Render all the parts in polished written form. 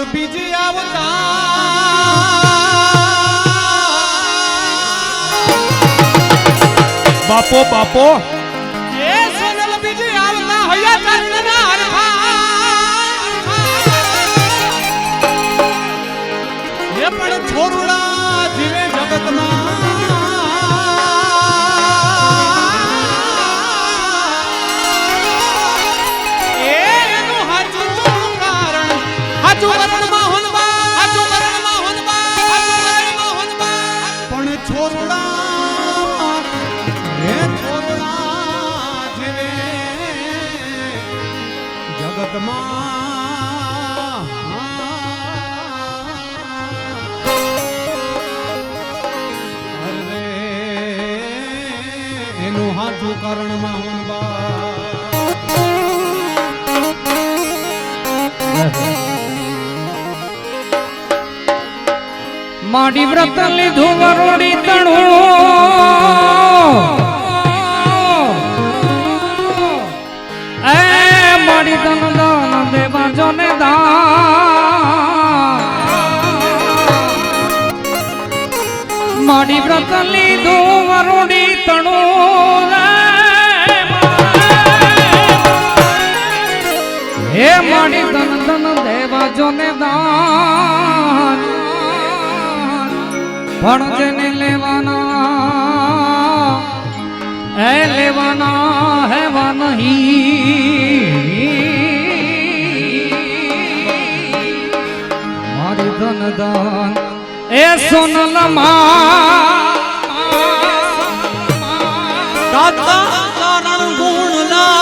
બીજી આવતા બાપો બાપો એ સોનલ બીજી આવતા હૈયા ચાંદના હરખા એ પણ છોરુડા જીવે જગતમાં એનું હાચું કારણ હાચું કરણમાં હોનબા હાચું કરણમાં હોનબા હાચું કરણમાં હોનબા પણ છોરુડા હે છોરુડા જીવે જગતમાં એનું હાચું કરણમાં હોનબા માડી વ્રત લીધું વરોડી તણું એ માડી તન દાન દેવા જોને દાન માડી વ્રત લીધું વરોડી તણું હે માડી તન તન દેવા જોને દાન પણ જેને લેવાના એ લેવાના હેવા નહીં મારી ધન દાન એ સોનલ દાતા કારણ ગુણના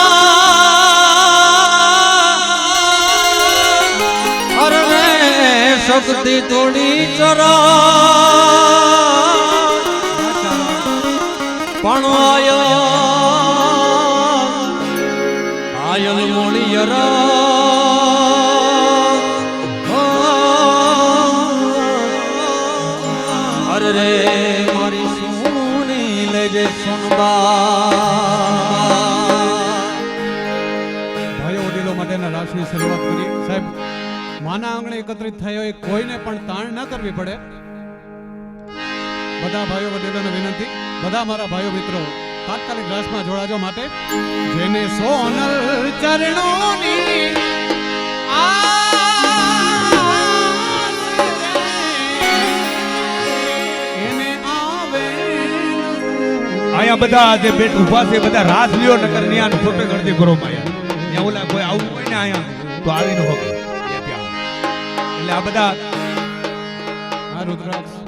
અરે શક્તિ થોડી ચરા પણ આયલ મોળિયરા અરે રે મારી સોની લેજે સોનબા ભાઈઓ વડીલો માટેના રાશિની શરૂઆત કરી સાહેબ માના આંગણે એકત્રિત થયો એ કોઈને પણ તાણ ન કરવી પડે બધા ભાઈઓ વડીલોને વિનંતી બધા મારા ભાઈઓ મિત્રો તાત્કાલિક રાસમાં જોડાજો માટે જેને સોનલ ચરણોની એને આવે અહીંયા બધા જે બેટ ઉભા છે બધા રાસ લ્યો નકર ન્યા છોટે ગણતી કરો માયા ત્યાં ઓલા કોઈ આવું હોય ને અહીંયા તો આવીને હોકે એટલે આ બધા આ રુદ્રાક્ષ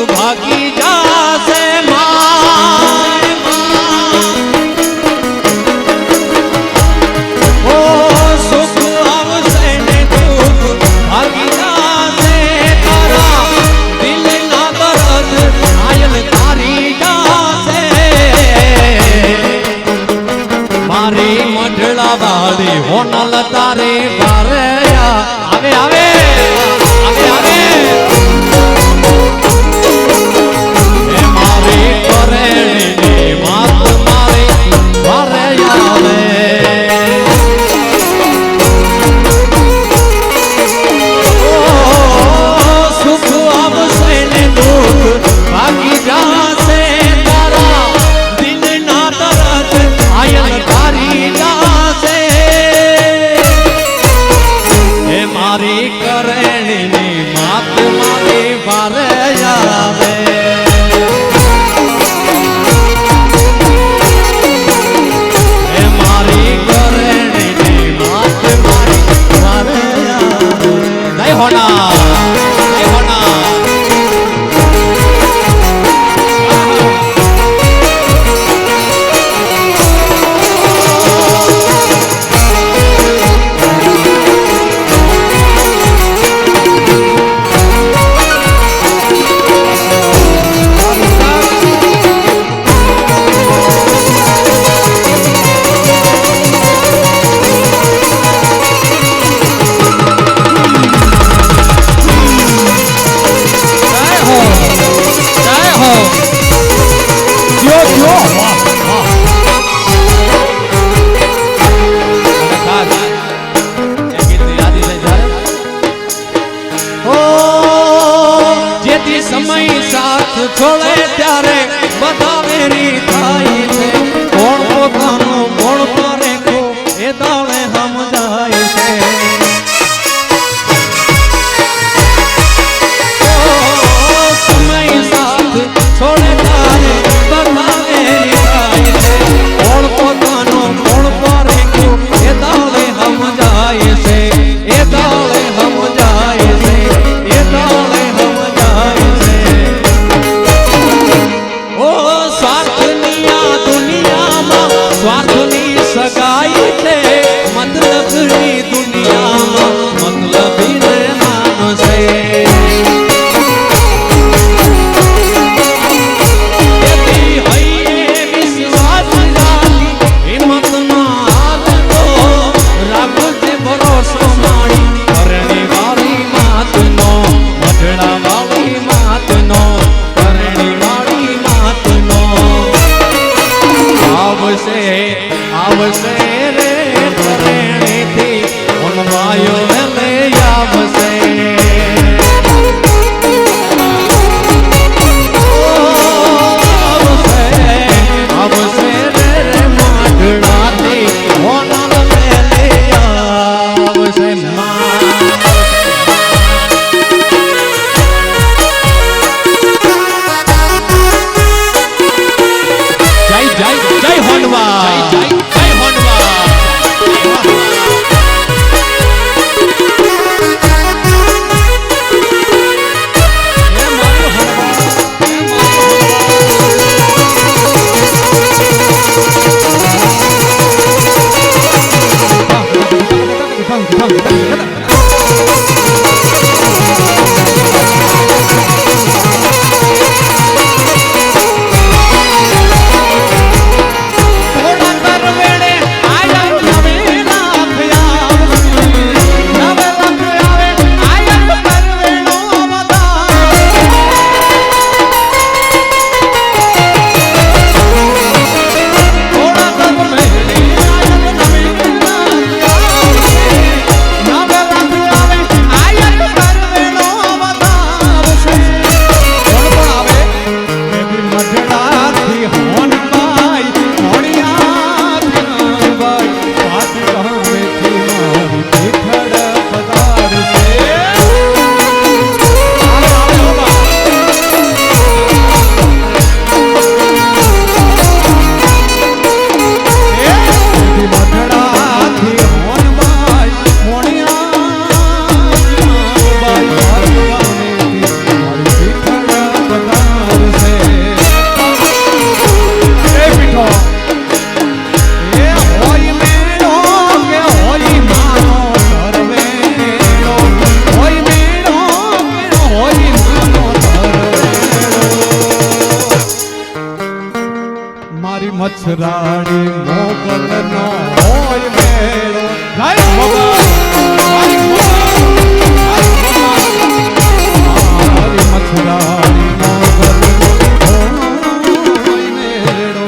ભાગી જાશે માય ઓ સુખ આવશે ને દુઃખ ભાગી જાશે તારા દિલના દર્દ આયલ તારી જાશે મારી મઢડા વાળી હોનલ તારે વારયા આવે આવે આવે આવે એ મારી કરેણી માત મારી વારયા આવે ઓ સુખ આવશે ને દુઃખ ભાગી જાશે તારા દિલના દર્દ આયલ તારી જાશે હે મારી કરેણીની માત મારી વારે આવે હે મારી કરેણીની માત મારી વારે આવે જય હોના જય હોના સમય સાથ છોડે ત્યારે બધા વેરી થાય છે કોણ પોતાનું કોણ કરે એ દાડે સમજાય છે સમય સાથ છોડે ત્યારે બધા વેરી થાય છે કોણ પોતાનું કોણ કરે એ દાડે સમજાય છે એ દાડે સમજાય છે એ દાડે સમજાય છે ઓ સ્વાર્થની આ દુનિયામાં સ્વાર્થની સગાઈ છે મતલબની દુનિયામાં મતલબીને માનશે તેથી હૈયે વિશ્વાસ રાખી હિંમતના હાથનો રાખજે ભરોસો માણી કરણી વાળી માતનો મઢડા વાળી માતનો કરણી વાળી માતનો આવશે આવશે રે કરણીથી મનવાયો ને આવશે આવશે રે માઢડાથી હોનલ લે આવશે માં જય જય જય હોનવા જય જય જય હોનવા મચ્છરાડી મોગલનો હોય મેળો જય મોગલ મારી મચ્છરાડી મોગલનો હોય મેળો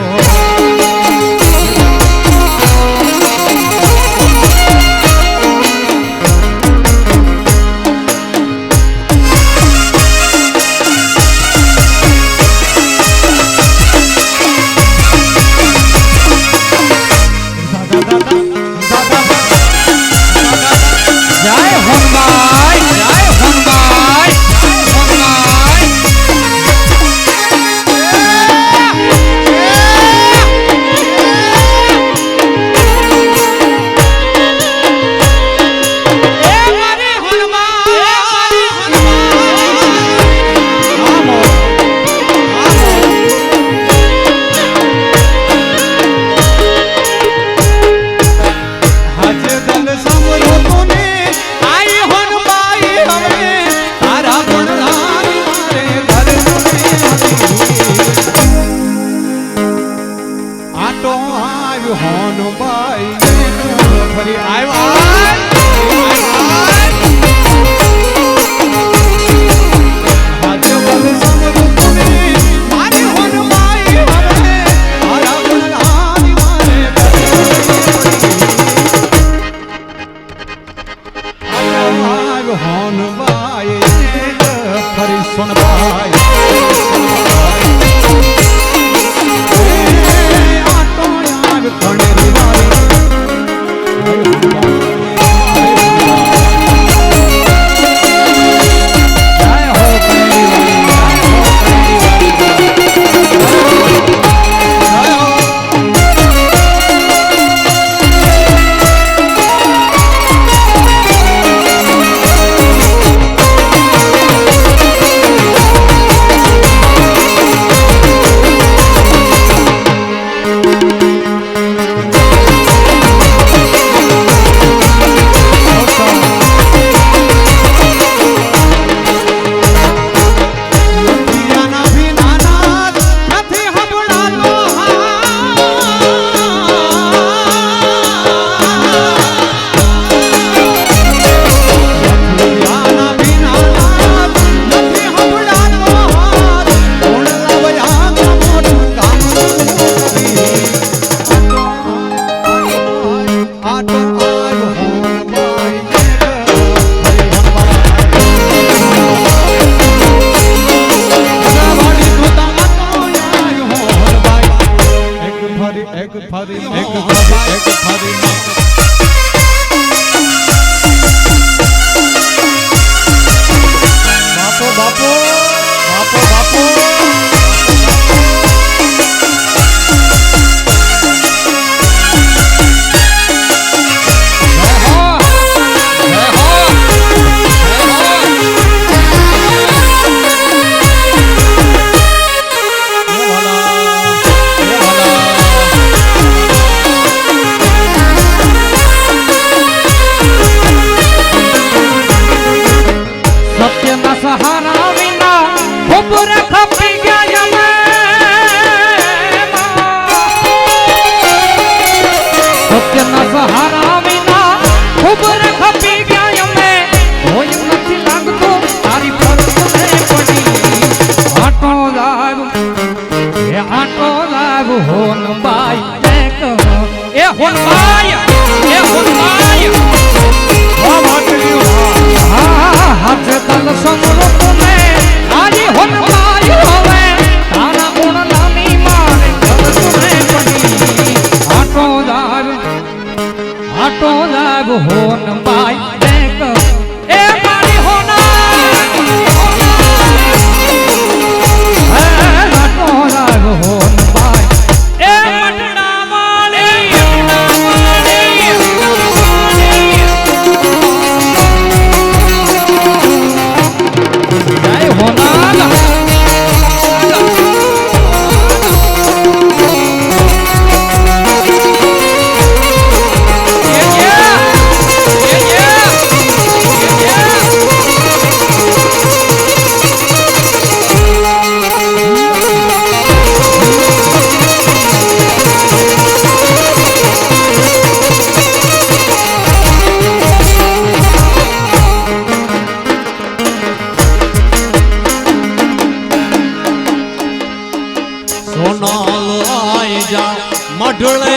મઢળે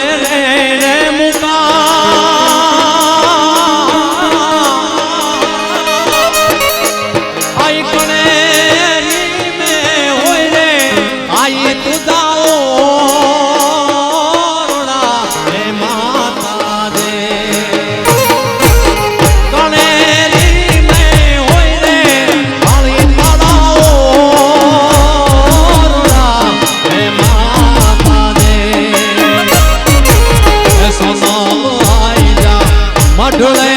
રે મુકા આઈ કણે મે હોય રે આઈ તું જાઓ રોડા હે માતા દે કણે મે હોય રે આઈ તાળાઓ રોડા હે માતા દે સોનાલ આઈ જા મઢળે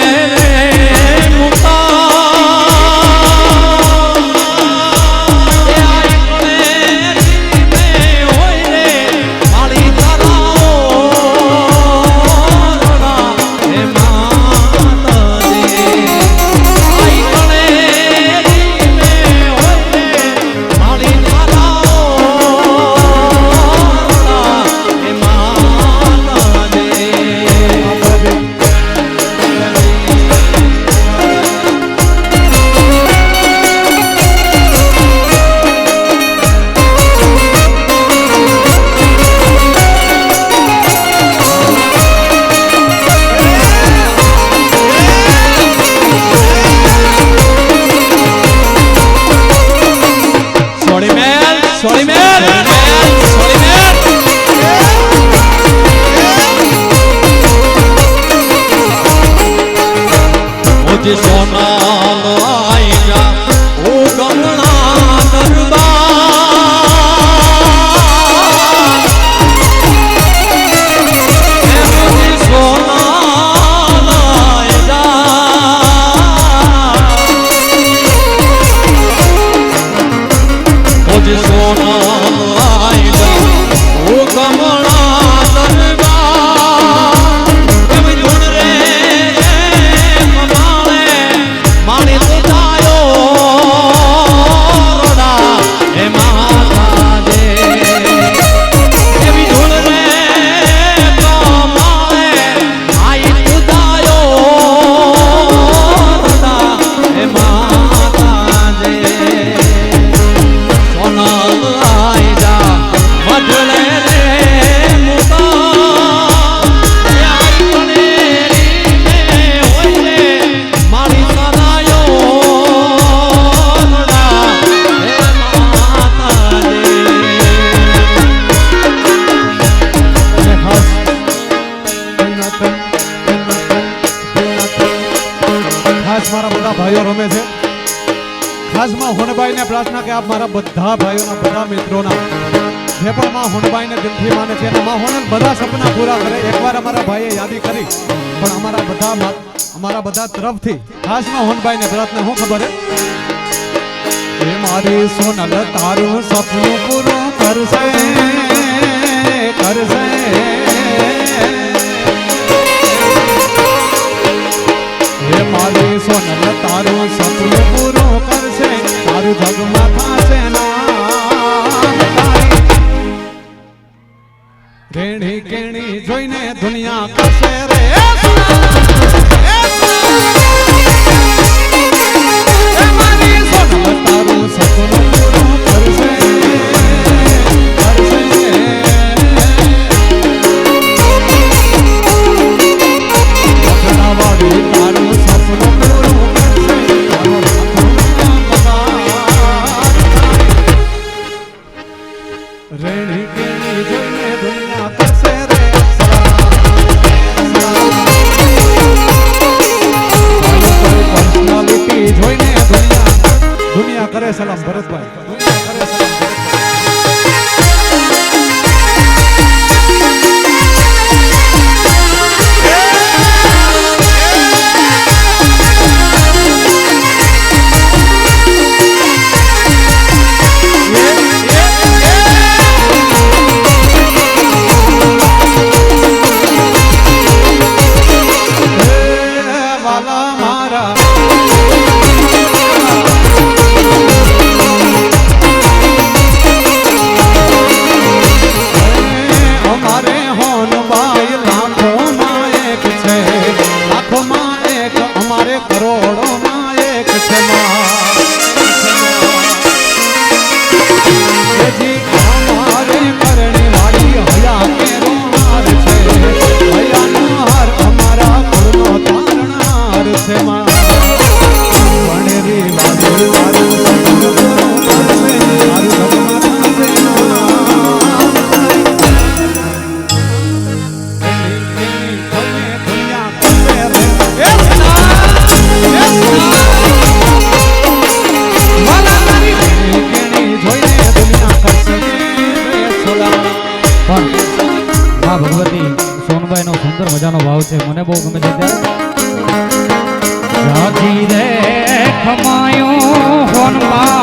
સોનાલ આઈ જા ઓ ગમણા દરબાર સોનાલ આઈ જા ઓ સોનાલ આઈ જા ઓ ગમણા દરબાર એમ જોડ રે માણી તો જાયો રોડા હે માતા દે એવી ધૂળ રે તો માળે આઈ તું જાયો રોડા હે માતા દે સોનાલ આઈ જા મઢળે રે ખાસ મારા બધા ભાઈઓ રમે છે ખાસ માં હોનબાઈને પ્રાર્થના કે આપ મારા બધા ભાઈઓના બધા મિત્રોના જે પણ માં હોનબાઈને દિલથી માને છે અને માં હોનલ બધા સપના પૂરા કરે એકવાર અમારા ભાઈએ યાદી કરી પણ અમારા બધા તરફથી ખાસ માં હોનબાઈને પ્રાર્થના શું ખબર હે એ મારી સોનલ તારું સપનું પૂરું કરશે કરશે હે મારી સોનલ તારું સપનું પૂરું કરશે તારું જગમાં થશે રેણી કેણી જોઈને દુનિયા કરશે રે હે મારી સોનલ તારું સપનું પૂરું કરશે તારું સપનું પૂરું કરશે રેણી કેણી જોઈને દુનિયા કરશે રે માં ભગવતી સોનબાઈ નો સુંદર મજાનો ભાવ છે, મને બહુ ગમે છે. જાજી રે ખમાયો હોનબા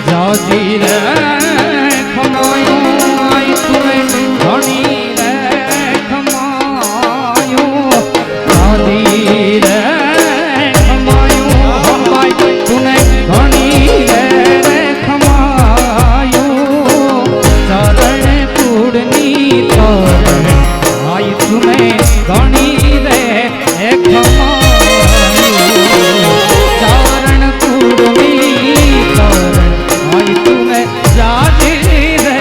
જાજી રે ખમાયો આઈ તુમે ઘણી રે ખમાયો જાજી રે ખમાયો હોનબાઈ તુને ઘણી રે ખમાયો ચરણ કુડની તરણ આઈ તુમે ઘણી રે ખમાયો ચરણ કુડની તરણ આઈ તુમે જાજી રે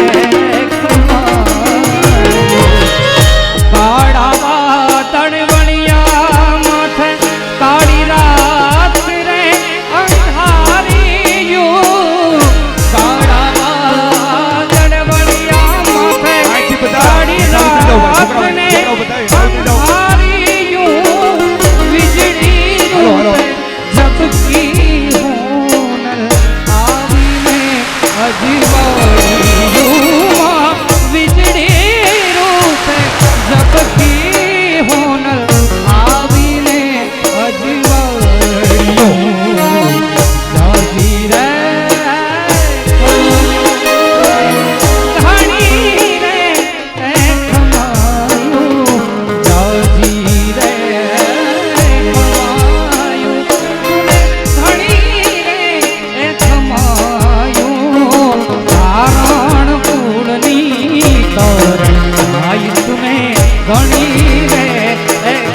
ખમાયો કાળા તણવણિયા માથે કાળી રાત રે અંધારિયું કાળા તણવણિયા માથે આથી બધા કાળી રાત ને અંધારિયું વીજળી રૂપે ઝબકી હોનર આવીને અજવાળિયું વીજળી રૂપે ઝબકી હોનર આવીને અજવાળિયું જાજી રે ઘણી રે ખમાયું જાજી રે ખમાયું તુને ઘણી રે ખમાયું તારણ પૂર્ણની તરણ આઈ તુમે ઘણી રે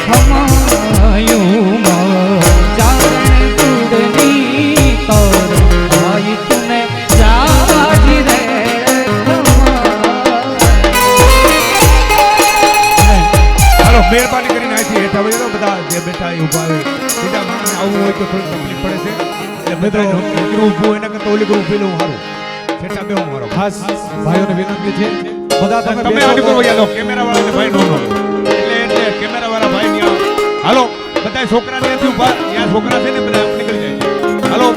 ખમાયું ચારણ પૂર્ણની તરણ આઈ તુમે જાજી રે હાલો મહેરબાની કરીને અહીંથી હેઠા વળી જાઓ. બધા જે બેઠા એ ઊભા હોય, બીજા માણસને આવવું હોય તો થોડી તકલીફ પડે છે, એટલે મિત્રો દીકરું ઊભું હોય એના કરતાં ઓલી કરું પેલું સારું, હેઠા બેહું મારો. ખાસ ભાઈઓને વિનંતી છે, બધા તમે તમે આની પર વયા જાઓ, કેમેરા વાળાને ભાઈ નો એટલે કેમેરા વાળા ભાઈ ત્યાં હાલો બધા છોકરા ત્યાંથી ઊભા, ત્યાં છોકરા છે ને બધા નીકળી જાય. હાલો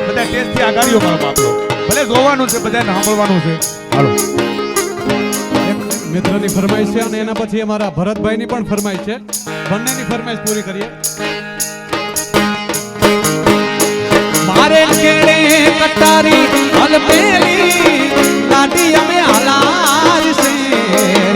બધા ટેસ્ટથી આગાડીઓ કરો આપલો, ભલે જોવાનું છે બધાને સાંભળવાનું છે. હાલો એક મિત્રની ફરમાઈશ છે અને એના પછી અમારા ભરતભાઈની પણ ફરમાઈશ છે, બંનેની ફરમાઈશ પૂરી કરીએ. મારે કેડે કટારી હલપેલી લાડી અમે હાલાજ શેર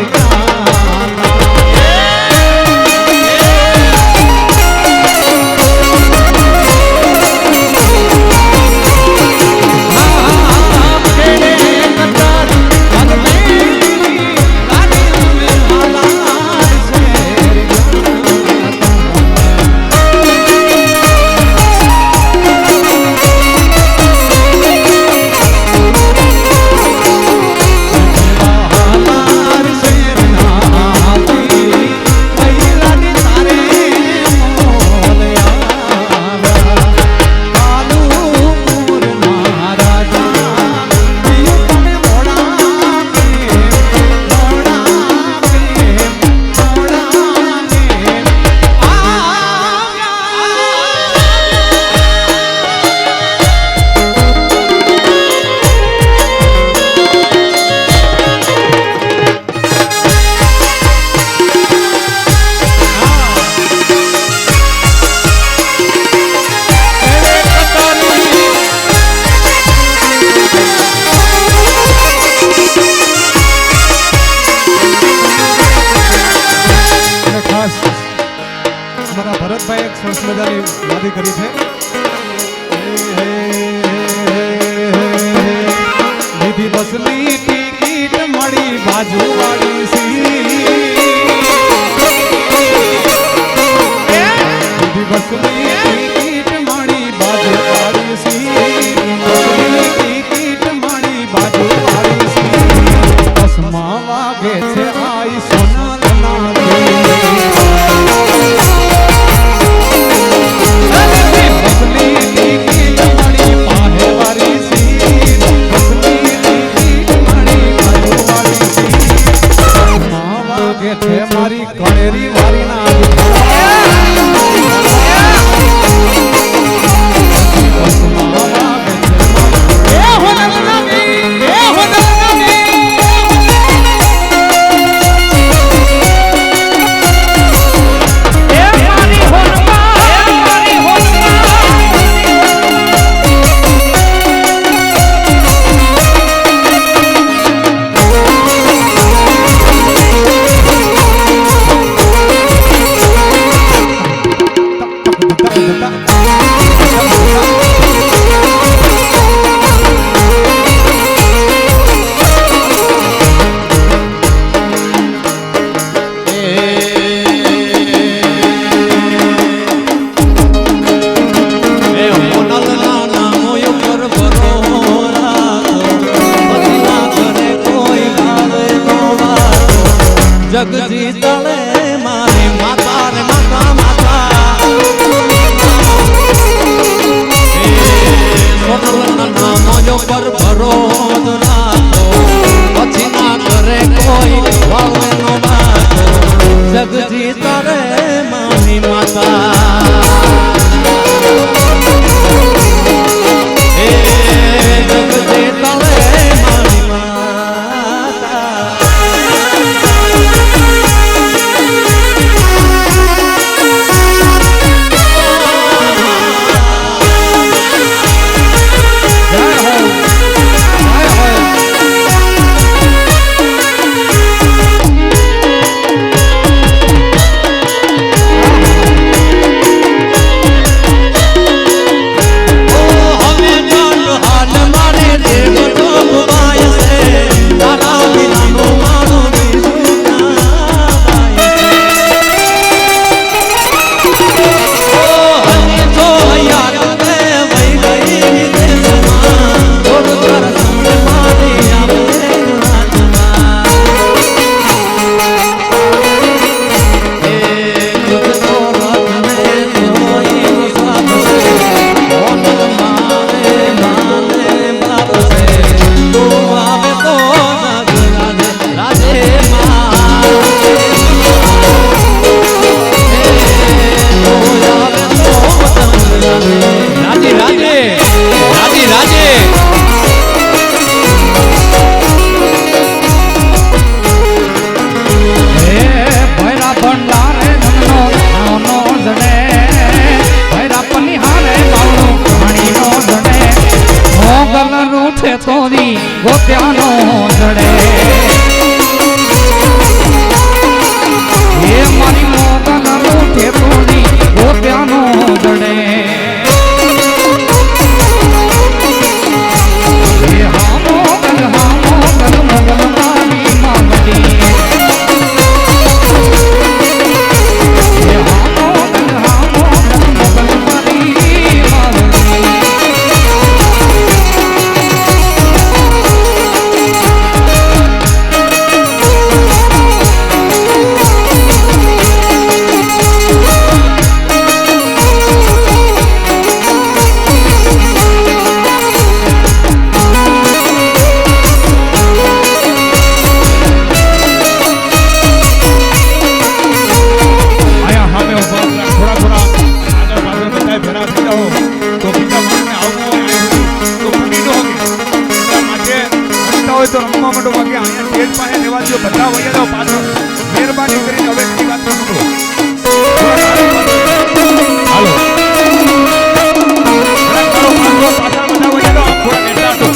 ભરતભાઈ એક સરસ મજાની યાદી કરી છે. લીધી બસની ટિકિટ મળી બાજુવાળી સી, લીધી બસની ટિકિટ મળી બાજુવાળી સી, બસની ટિકિટ મળી બાજુવાળી સી, બસમાં વાગે છે આઈ સોનલ નાથી. મારી કણેરી મારી ના રૂઠે તોરી ગોત્યાનો જડે એ મારી મોગન રૂઠે તોરી ગોત્યાનો જડે એ હા મોગન મોગલ મારી માંગડી તો રમવા માંડો બાકી અહીંયા સ્ટેજ પાસે રહેવા દો બધા વયા જાઓ પાછળ મહેરબાની કરીને હવે કઈ વાત ન કરો હાલો પાછળ બધા વયા જાઓ થોડા નેતા તો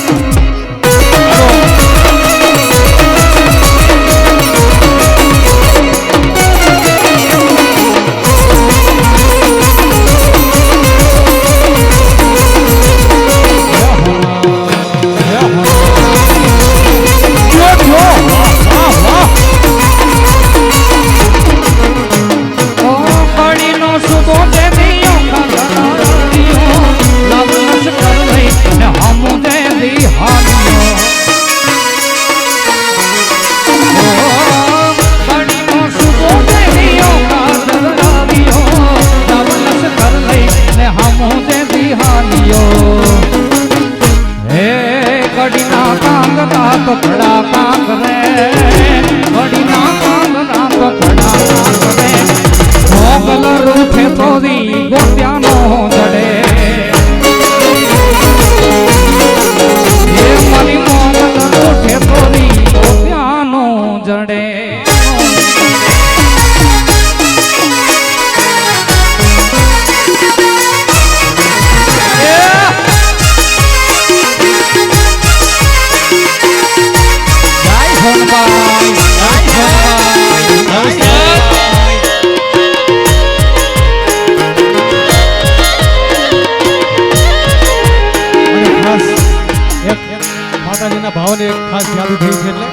ભાવને એક ખાસ યાદ થઈ છે એટલે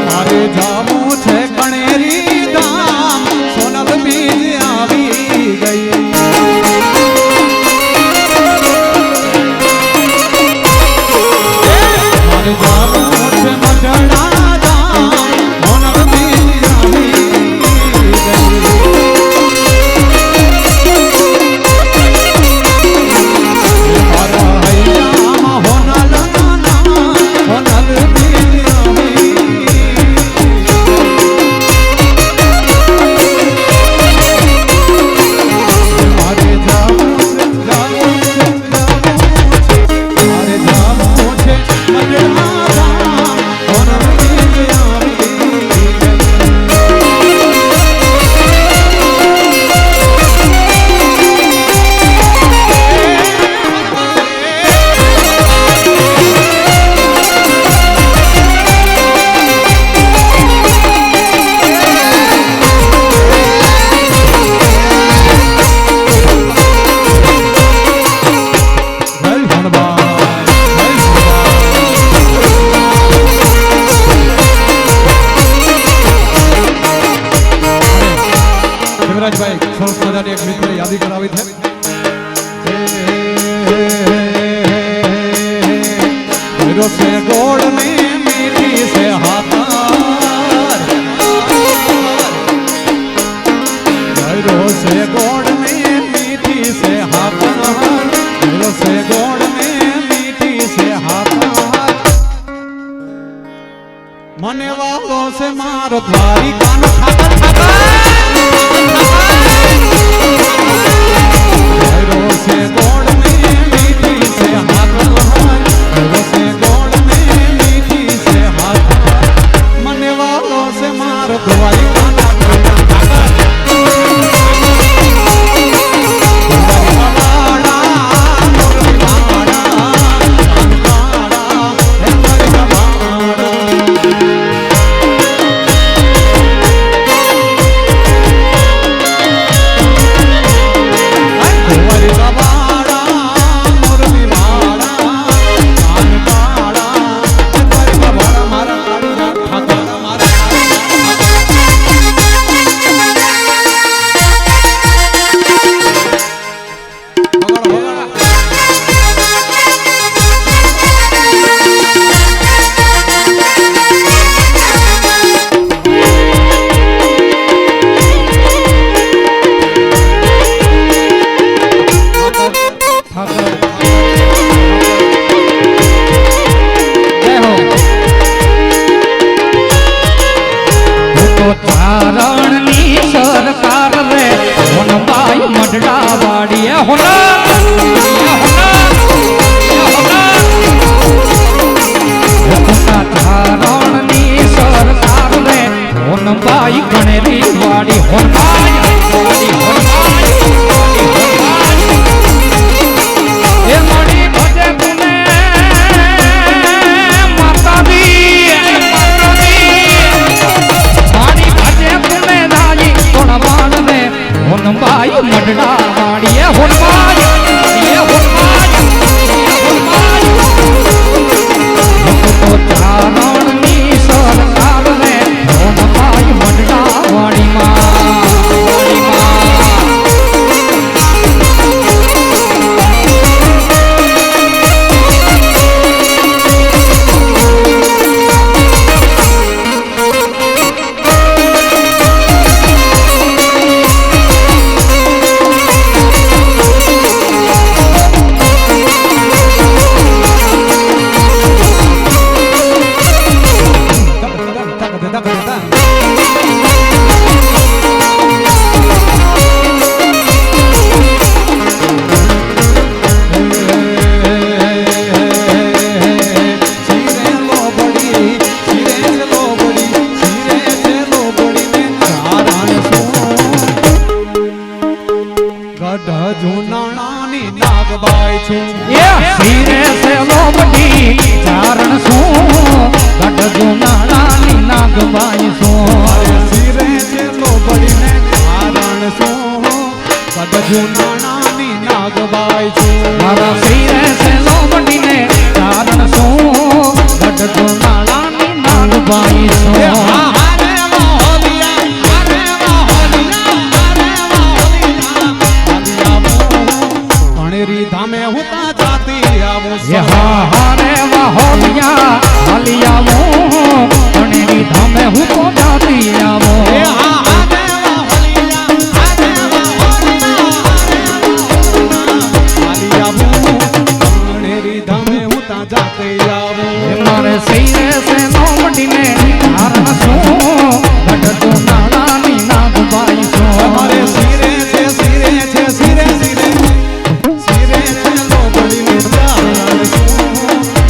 મારે જાવું છે કણેરી ધામ સોનલ બીજ આવી ગઈ મારે જાવું છે મઢડા ધામ સોનલ બીજ આવી સરસ મજાની એક મિત્ર યાદી કરાવી છે से गोड़ में मीठी से हाथार से गोड़ में मीठी से हाथार से गोड़ में मीठी से हाथार मने वालों से मारो थारी कान खाकर से गोड़ में मीठी से हाथार से गोड़ में मीठी से हाथार मने वालों से मारो थारी कान खाकर મઢડા વાડીએ હોના ચારણની સરકાર રે હોનબાઈ ગણેરી વાડી હોનબાઈ એ મણી ભજે તુને માતાજી મારી ભજે તુને રાજી કોણ માન રે હોનબાઈ મઢડા વાડીએ હોનબાઈ ચારણની સરકાર રે હોનબાઈ મઢડા વાડીમાં જુનાણાની નાગબાઈ છું ધીરે સે લોબડી ચારણ શું ગઢ જુનાણાની નાગબાઈ શું સિરે છે લોબડીને ચારણ શું ગઢ જુનાણાની નાગબાઈ છું મારા ધીરે સે લોબડીને ચારણ શું ગઢ જુનાણાની નાગબાઈ શું ધામે હું તા જાતી આવું હારે વાહોલિયા હાલિયાવું અણેરી ધામે હું તો જાતી આવો ધામે હું તા જાતી આવું મારે સૈરે સે નોમડીને કારણ શું ગઢ નાણાની નાગબાઈ શું અમારે સિરે છે સિરે છે સિરે સિરે સિરે છે લોબડીને ચારણ શું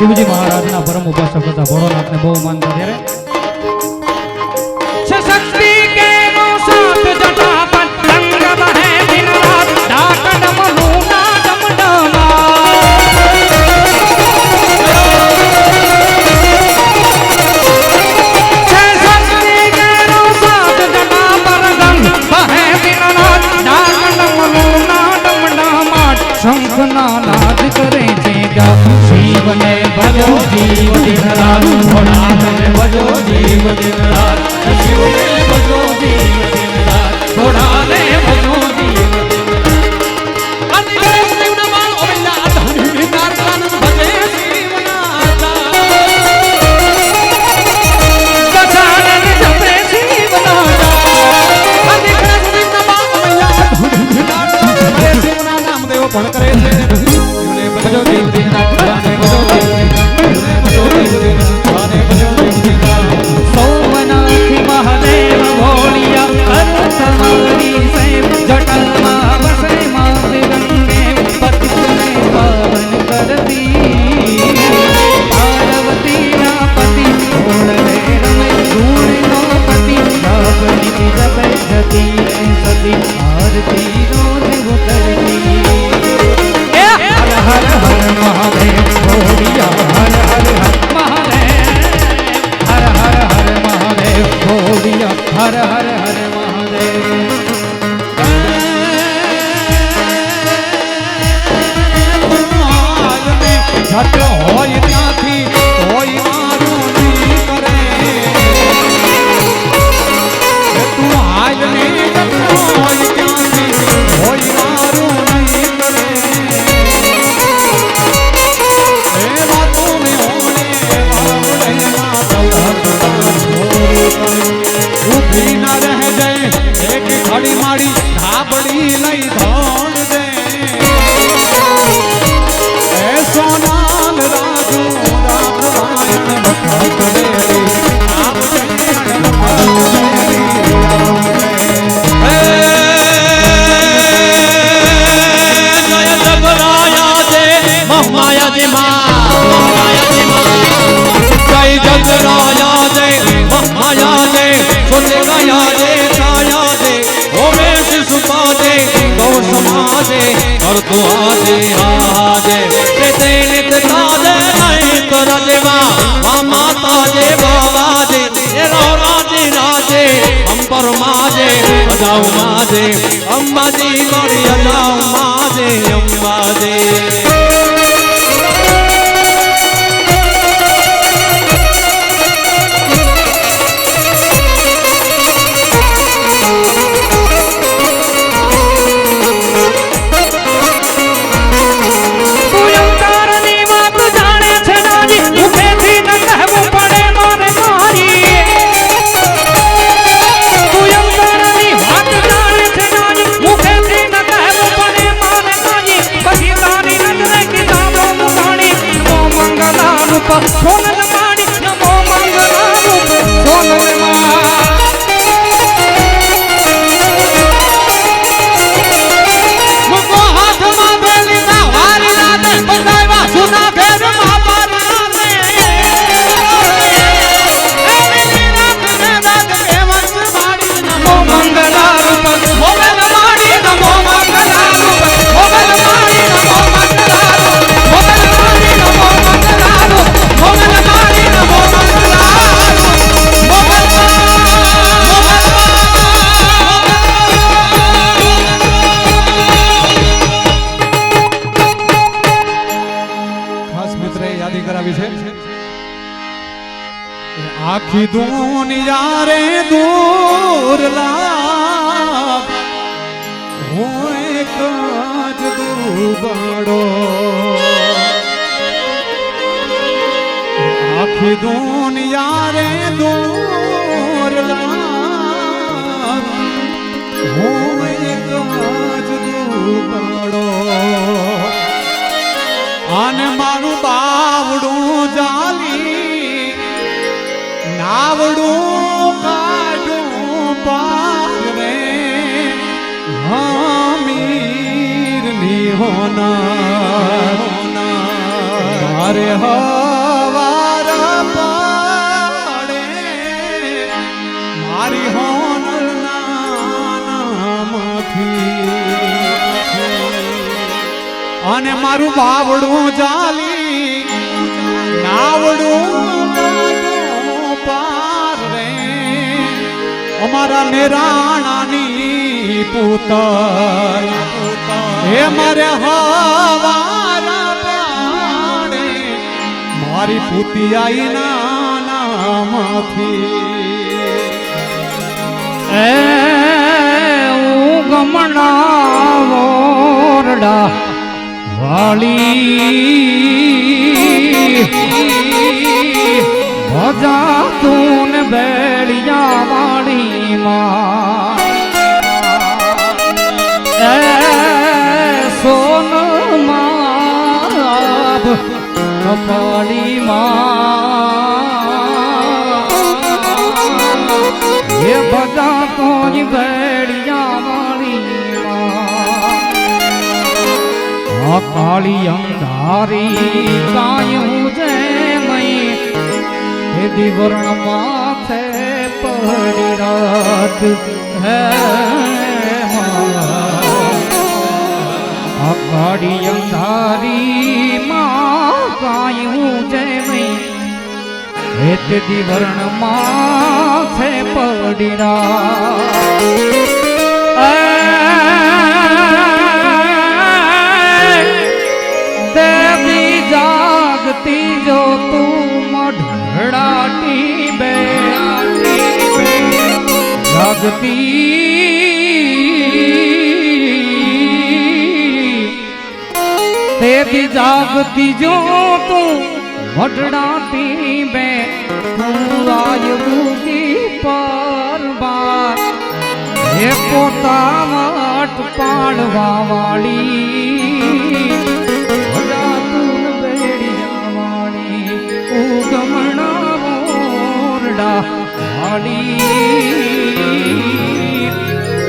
શિવજી મહારાજના પરમ ઉપાસક હતા ભોળોનાથને બહુ માનતા ત્યારે શક્તિ કે નો સાથ જટા પર રંગ બહે દિન રાત ડાક ડમ લૂના ડમ ડમા શક્તિ કે નો સાથ જટા પર રંગ બહે દિન રાત ડાક ડમ લૂના ડમ ડમા શંખના નાદ કરે છે શિવને ભજો જીવ દિન રાત ભોળાને ભજો જીવ દિન રાત શિવને ભજો જીવ દિન રાત ભોળાને ભજો જીવ પણ કરે છે શિવને ભજો જીવ દિન રાત ભોળાને ભજો જીવ દિન રાત ભોળાને ભજો જીવ દિન રાત સોમનાથી મહાદેવ ભોળિયા હર તમારી સે જટલમાં વસે માં વિરંગે પતિને પાવન કરતી પાર્વતી ના પતિ ભોળને રમે ગુણનો પતિ રાવણી જપે જતી સતી આરતી રોજ ઉતરતી હર હર હર મહાદેવ ભોળિયા હર હર હર મહાદેવ હર હર હર મહાદેવ ભોળિયા હર હર હર મહાદેવ ઘટ હોય ત્યાંથી કોઈ મારું નહીં કરે તું હાલ નહીં ઘટ હોય ત્યાંથી કોઈ મારું નહીં કરે એ વાતો મેં હોને વાવડે ના ઊભી ના રહે જાય એક ઘડી માડી ધાબડી લઈ ધોણ દે એ સોનાલ રાજુ રામાયણ બખા કરેલી આપ જણ બખા જય જગરાયા જે મહામાયા જે માં જય જગરાયા જે મહામાયા જે સોને ગયા જે છાયા જે ઓમે સુપા જે ગૌ સમાજે કરતો આજે આજે તે તેને તાજે નહીં તો રાજવા માતા જે બાવા જે એ રાજે રાજે અંબર માજે અજાઉ માજે અંબાજી મારી અજાઉ માજે અંબાજે સોનલ માણી નમો મંગલા રૂપ સોનલ મુકો હાથમાં બેલી ના વારી રાતે બધાયવા સુના ઘેર માં પારી રાતે એલી રાત ને રાત બેવંત માડી નમો મંગલા રૂપ મોગલ માડી નમો મંગલા રૂપ મોગલ માડી નમો મંગલા રૂપ મોગલ માડી નમો મંગલા રૂપ મોગલ માડી નમો મંગલા ખાસ મિત્રએ યાદી કરાવી છે આખી દુનિયા રે દૂર લાગ હું એક જ દુબળો આખી દુનિયા રે દૂર લાગ હું એક જ દુબળો અને મારું બાવડું જાલી નાવડું કાઢું પાર રે હમીર ની હોના મારે હા અને મારું બાવડું જાલી નાવડું પાર રે અમારા મેરાણાની પુતર હે મારે હવારા પાડે મારી પુતિયાઈ નામથી એ ગમણા વોરડા વાળી ભજા તું ને બેડિયા વાળી માં એ સોન માં કપાળી માં એ ભજા તું બેડિયા વાળી માં કાળી અંધારી કાયું જે મઈ હે દિવર્ણ માથે પડી રાત હે કાળી અંધારી માં કાયું જે મઈ હે તે દિવર્ણ માથે પડી દેવી જાગતી જો તું મઢડાટી બે જાગતી દેવી જાગતી જો તું મઢડાટી બે તું આયગુતી પરબાર હે પોતા મટ પાડવા વાળી ઉગમણા મોરડા વાળી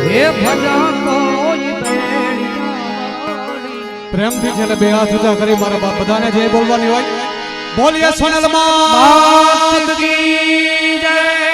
હે ભજા કોઈ પ્રેમથી છેલ્લે બે હાથ ઊંચા કરી મારા બાપ બધાને જય બોલવાની હોય. બોલીએ સોનલ માત કી જય.